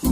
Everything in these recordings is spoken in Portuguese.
No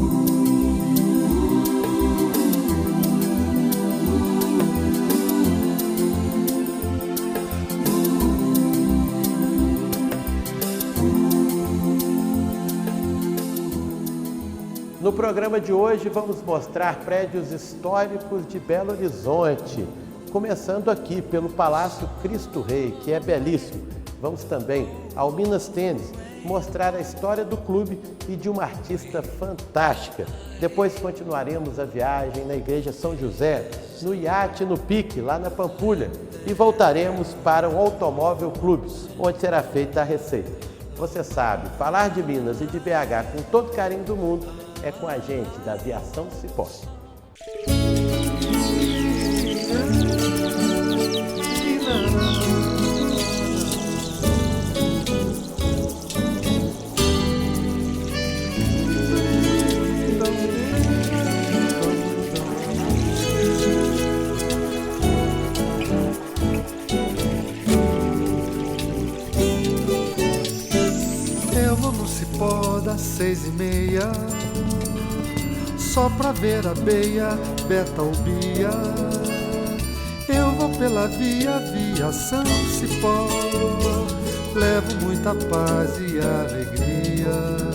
programa de hoje vamos mostrar prédios históricos de Belo Horizonte, começando aqui pelo Palácio Cristo Rei, que é belíssimo. Vamos também ao Minas Tênis, mostrar a história do clube e de uma artista fantástica. Depois continuaremos a viagem na Igreja São José, no iate no Pique, lá na Pampulha, e voltaremos para o Automóvel Clube, onde será feita a receita. Você sabe, falar de Minas e de BH com todo carinho do mundo é com a gente da Aviação Cipó. Eu vou no Cipó das 6h30, só pra ver a Beia, Beta ou Bia. Eu vou pela via Aviação Cipó, levo muita paz e alegria.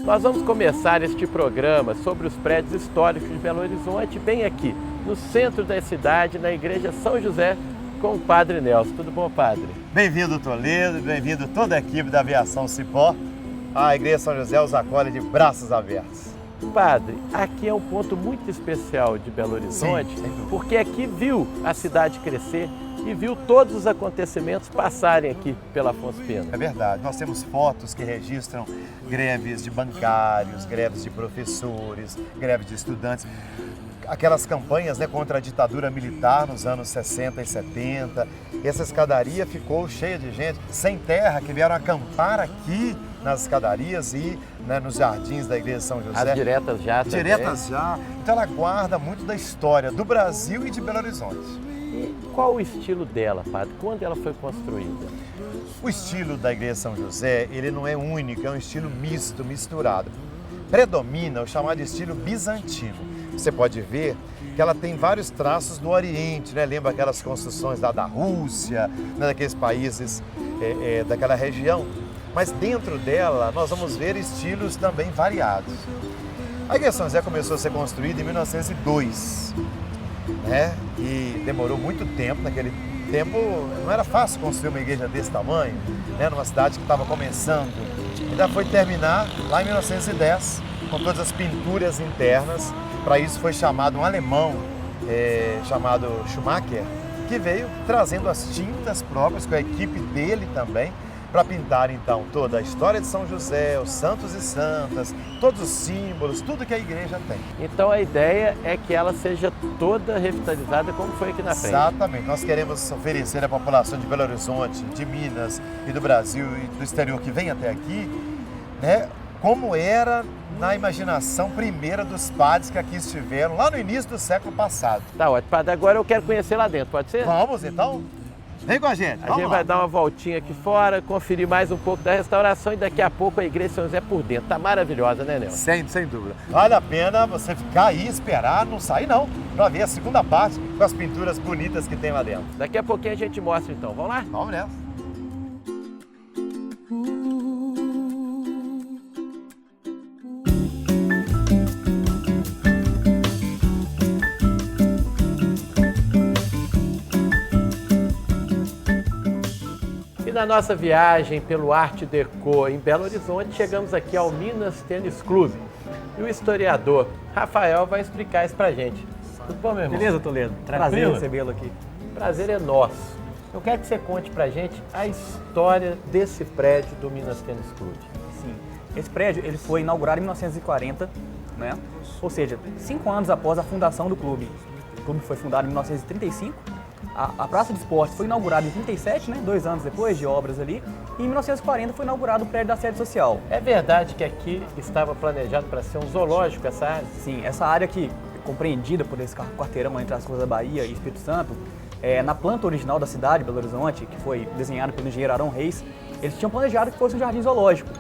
Nós vamos começar este programa sobre os prédios históricos de Belo Horizonte, bem aqui, no centro da cidade, na Igreja São José, com o Padre Nelson. Tudo bom, Padre? Bem-vindo, Toledo, bem-vindo toda a equipe da Aviação Cipó. A Igreja São José os acolhe de braços abertos. Padre, aqui é um ponto muito especial de Belo Horizonte, Sim, porque aqui viu a cidade crescer e viu todos os acontecimentos passarem aqui pela Afonso Pena. É verdade, nós temos fotos que registram greves de bancários, greves de professores, greves de estudantes. Aquelas campanhas, né, contra a ditadura militar nos anos 60 e 70. E essa escadaria ficou cheia de gente sem terra, que vieram acampar aqui nas escadarias e, né, nos jardins da Igreja São José. As diretas já também. Diretas já. Então ela guarda muito da história do Brasil e de Belo Horizonte. E qual o estilo dela, Padre? Quando ela foi construída? O estilo da Igreja São José, ele não é único, é um estilo misto, misturado. Predomina o chamado estilo bizantino. Você pode ver que ela tem vários traços do Oriente, né? Lembra aquelas construções lá da Rússia, né? Daqueles países daquela região. Mas dentro dela nós vamos ver estilos também variados. A Igreja São José começou a ser construída em 1902, né? E demorou muito tempo. Naquele tempo não era fácil construir uma igreja desse tamanho, né? Numa cidade que estava começando. Ainda foi terminar lá em 1910, com todas as pinturas internas. Para isso foi chamado um alemão, chamado Schumacher, que veio trazendo as tintas próprias, com a equipe dele também, para pintar então toda a história de São José, os santos e santas, todos os símbolos, tudo que a igreja tem. Então a ideia é que ela seja toda revitalizada como foi aqui na frente. Exatamente. Nós queremos oferecer à população de Belo Horizonte, de Minas e do Brasil e do exterior que vem até aqui, né, como era na imaginação primeira dos padres que aqui estiveram lá no início do século passado. Tá ótimo, Padre. Agora eu quero conhecer lá dentro, pode ser? Vamos então? Vem com a gente. A gente vai dar uma voltinha aqui fora, conferir mais um pouco da restauração e daqui a pouco a Igreja São José por dentro. Tá maravilhosa, né, Nelson? Sem dúvida. Vale a pena você ficar aí, esperar, não sair não, para ver a segunda parte com as pinturas bonitas que tem lá dentro. Daqui a pouquinho a gente mostra então. Vamos lá? Vamos nessa. Na nossa viagem pelo Art Deco em Belo Horizonte, chegamos aqui ao Minas Tênis Clube. E o historiador Rafael vai explicar isso pra gente. Tudo bom, meu irmão? Beleza, Toledo? Prazer recebê-lo aqui. Prazer é nosso. Eu quero que você conte pra gente a história desse prédio do Minas Tênis Clube. Sim. Esse prédio ele foi inaugurado em 1940, né? Ou seja, 5 anos após a fundação do clube. O clube foi fundado em 1935 A Praça de Esportes foi inaugurada em 37, né, 2 anos depois de obras ali, e em 1940 foi inaugurado o prédio da sede social. É verdade que aqui estava planejado para ser um zoológico essa área? Sim, essa área que é compreendida por esse quarteirão entre as ruas da Bahia e Espírito Santo, na planta original da cidade, Belo Horizonte, que foi desenhada pelo engenheiro Arão Reis, eles tinham planejado que fosse um jardim zoológico.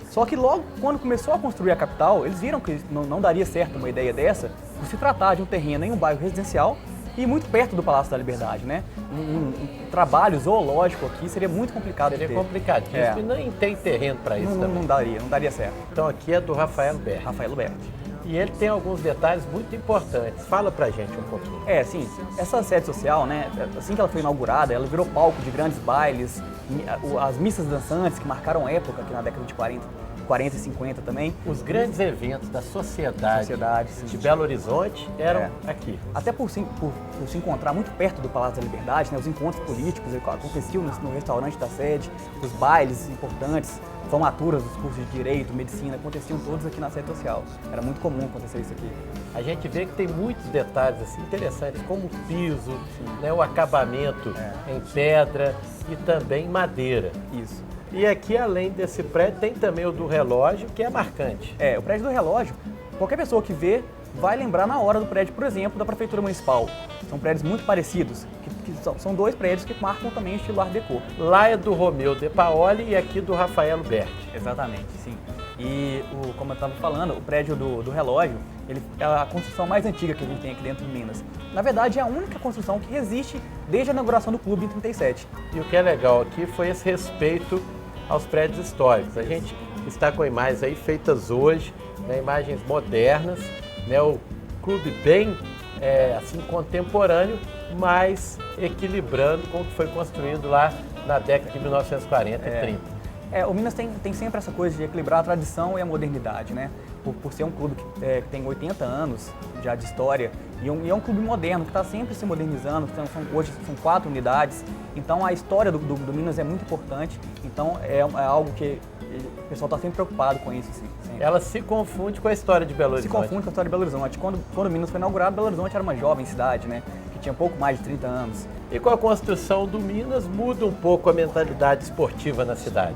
Só que logo quando começou a construir a capital, eles viram que não daria certo uma ideia dessa, por se tratar de um terreno em um bairro residencial e muito perto do Palácio da Liberdade, né? Um trabalho zoológico aqui seria muito complicado de ter. Seria complicadíssimo e nem tem terreno para isso também. Não daria certo. Então aqui é do Rafael Berti. Rafael Berti. E ele tem alguns detalhes muito importantes. Fala pra gente um pouquinho. Sim. Essa sede social, né, assim que ela foi inaugurada, ela virou palco de grandes bailes, as missas dançantes que marcaram época aqui na década de 40 e 50 também. Os grandes eventos da sociedade de Belo Horizonte eram aqui. Até por se encontrar muito perto do Palácio da Liberdade, né, os encontros políticos aconteciam no restaurante da sede, os bailes importantes, formaturas dos cursos de Direito, Medicina, aconteciam todos aqui na sede social. Era muito comum acontecer isso aqui. A gente vê que tem muitos detalhes assim, interessantes, como o piso, né, o acabamento em pedra e também madeira. Isso. E aqui, além desse prédio, tem também o do relógio, que é marcante. O prédio do relógio, qualquer pessoa que vê vai lembrar na hora do prédio, por exemplo, da Prefeitura Municipal. São prédios muito parecidos, são 2 prédios que marcam também o estilo Art Deco. Lá é do Romeu de Paoli e aqui do Rafael Berti. Exatamente, sim. E, como eu estava falando, o prédio do relógio, ele é a construção mais antiga que a gente tem aqui dentro de Minas. Na verdade, é a única construção que resiste desde a inauguração do clube em 37. E o que é legal aqui foi esse respeito aos prédios históricos. A gente está com imagens aí feitas hoje, né, imagens modernas, né, o clube bem assim contemporâneo, mas equilibrando com o que foi construído lá na década de 1940 e 30. O Minas tem sempre essa coisa de equilibrar a tradição e a modernidade, né? Por ser um clube que tem 80 anos já de história e é um clube moderno que está sempre se modernizando. Hoje são 4 unidades, então a história do Minas é muito importante. Então é algo que o pessoal está sempre preocupado com isso. Assim, sempre. Ela se confunde com a história de Belo Horizonte. Se confunde com a história de Belo Horizonte. Quando o Minas foi inaugurado, Belo Horizonte era uma jovem cidade, né? Que tinha pouco mais de 30 anos. E com a construção do Minas muda um pouco a mentalidade esportiva na cidade.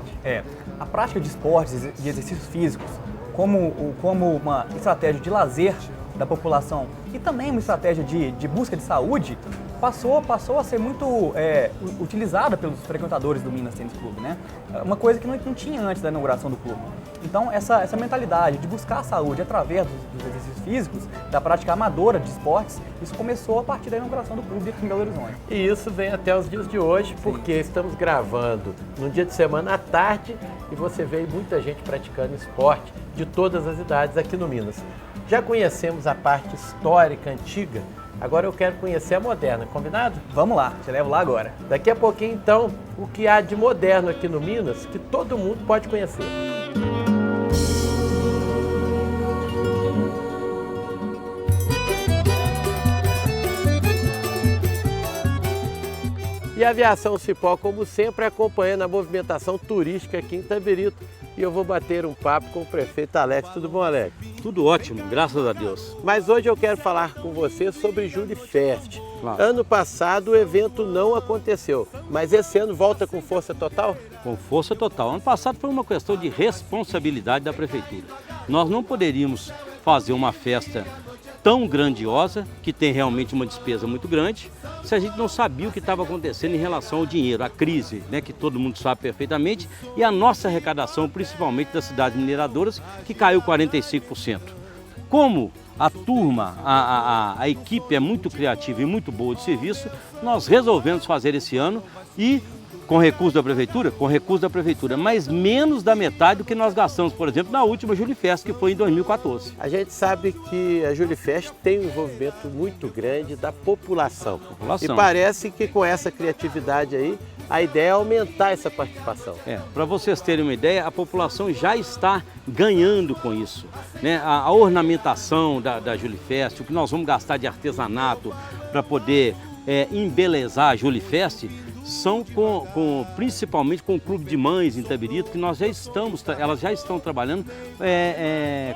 A prática de esportes e de exercícios físicos como uma estratégia de lazer da população e também uma estratégia de busca de saúde passou a ser muito utilizada pelos frequentadores do Minas Tênis Clube, né? Uma coisa que não tinha antes da inauguração do clube. Então, essa mentalidade de buscar a saúde através dos exercícios físicos, da prática amadora de esportes, isso começou a partir da inauguração do clube aqui em Belo Horizonte. E isso vem até os dias de hoje, porque estamos gravando num dia de semana à tarde e você vê muita gente praticando esporte de todas as idades aqui no Minas. Já conhecemos a parte histórica, antiga, agora eu quero conhecer a moderna, combinado? Vamos lá, te levo lá agora. Daqui a pouquinho, então, o que há de moderno aqui no Minas, que todo mundo pode conhecer. E a Aviação Cipó, como sempre, acompanhando a movimentação turística aqui em Itabirito. E eu vou bater um papo com o prefeito Alex. Tudo bom, Alex? Tudo ótimo, graças a Deus. Mas hoje eu quero falar com você sobre Julifest. Claro. Ano passado o evento não aconteceu, mas esse ano volta com força total? Com força total. Ano passado foi uma questão de responsabilidade da prefeitura. Nós não poderíamos fazer uma festa tão grandiosa, que tem realmente uma despesa muito grande, se a gente não sabia o que estava acontecendo em relação ao dinheiro, a crise, né, que todo mundo sabe perfeitamente, e a nossa arrecadação, principalmente das cidades mineradoras, que caiu 45%. Como a turma, a equipe é muito criativa e muito boa de serviço, nós resolvemos fazer esse ano e com recurso da prefeitura? Com recurso da prefeitura, mas menos da metade do que nós gastamos, por exemplo, na última Julifest, que foi em 2014. A gente sabe que a Julifest tem um envolvimento muito grande da população. E parece que com essa criatividade aí, a ideia é aumentar essa participação. Para vocês terem uma ideia, a população já está ganhando com isso, né? A ornamentação da Julifest, o que nós vamos gastar de artesanato para poder embelezar a Julifest, são principalmente com o Clube de Mães em Itabirito, que elas já estão trabalhando,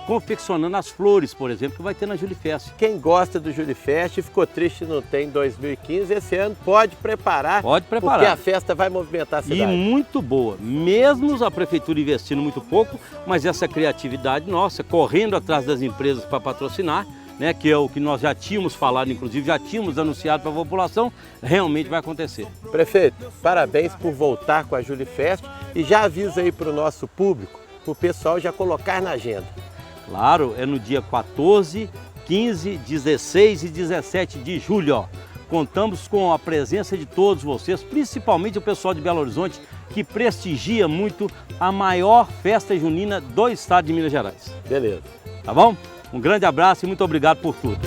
confeccionando as flores, por exemplo, que vai ter na Julifest. Quem gosta do Julifest e ficou triste não tem em 2015, esse ano pode preparar. Pode preparar. Porque a festa vai movimentar a cidade. E muito boa, mesmo a prefeitura investindo muito pouco, mas essa criatividade nossa, correndo atrás das empresas para patrocinar, né, que é o que nós já tínhamos falado, inclusive já tínhamos anunciado para a população, realmente vai acontecer. Prefeito, parabéns por voltar com a Julifest e já avisa aí para o nosso público, para o pessoal já colocar na agenda. Claro, é no dia 14, 15, 16 e 17 de julho. Ó. Contamos com a presença de todos vocês, principalmente o pessoal de Belo Horizonte, que prestigia muito a maior festa junina do estado de Minas Gerais. Beleza. Tá bom? Um grande abraço e muito obrigado por tudo.